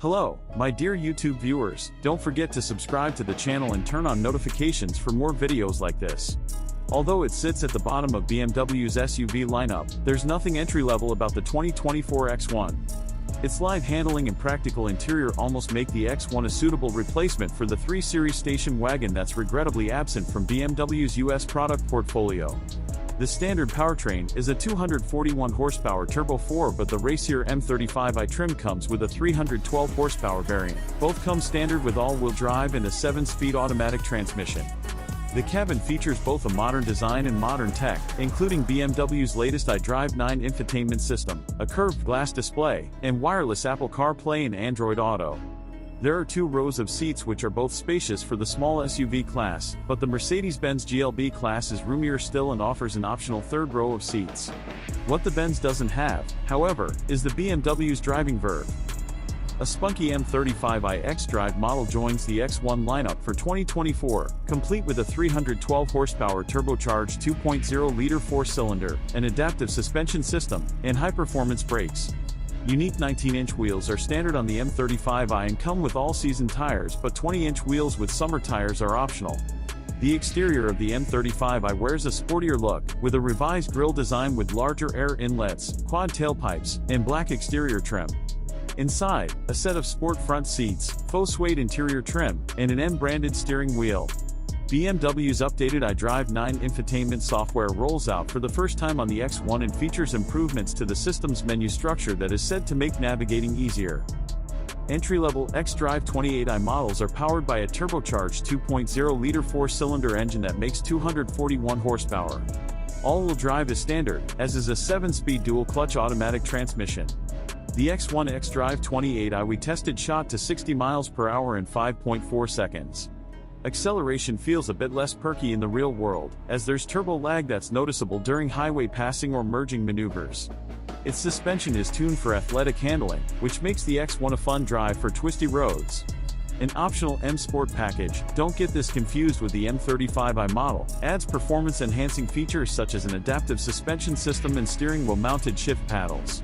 Hello, my dear YouTube viewers, don't forget to subscribe to the channel and turn on notifications for more videos like this. Although it sits at the bottom of BMW's SUV lineup, there's nothing entry-level about the 2024 X1. Its light handling and practical interior almost make the X1 a suitable replacement for the 3 Series station wagon that's regrettably absent from BMW's US product portfolio. The standard powertrain is a 241 horsepower Turbo 4, but the racier M35i trim comes with a 312 horsepower variant. Both come standard with all-wheel drive and a 7-speed automatic transmission. The cabin features both a modern design and modern tech, including BMW's latest iDrive 9 infotainment system, a curved glass display, and wireless Apple CarPlay and Android Auto. There are 2 rows of seats which are both spacious for the small SUV class, but the Mercedes-Benz GLB class is roomier still and offers an optional 3rd row of seats. What the Benz doesn't have, however, is the BMW's driving verve. A spunky M35i xDrive model joins the X1 lineup for 2024, complete with a 312 horsepower turbocharged 2.0-liter 4-cylinder, an adaptive suspension system, and high-performance brakes. Unique 19-inch wheels are standard on the M35i and come with all-season tires, but 20-inch wheels with summer tires are optional. The exterior of the M35i wears a sportier look, with a revised grille design with larger air inlets, quad tailpipes, and black exterior trim. Inside, a set of sport front seats, faux suede interior trim, and an M-branded steering wheel. BMW's updated iDrive 9 infotainment software rolls out for the first time on the X1 and features improvements to the system's menu structure that is said to make navigating easier. Entry-level xDrive 28i models are powered by a turbocharged 2.0-liter 4-cylinder engine that makes 241 horsepower. All-wheel drive is standard, as is a 7-speed dual-clutch automatic transmission. The X1 xDrive 28i we tested shot to 60 miles per hour in 5.4 seconds. Acceleration feels a bit less perky in the real world, as there's turbo lag that's noticeable during highway passing or merging maneuvers. Its suspension is tuned for athletic handling, which makes the X1 a fun drive for twisty roads. An optional M Sport package, don't get this confused with the M35i model, adds performance-enhancing features such as an adaptive suspension system and steering wheel-mounted shift paddles.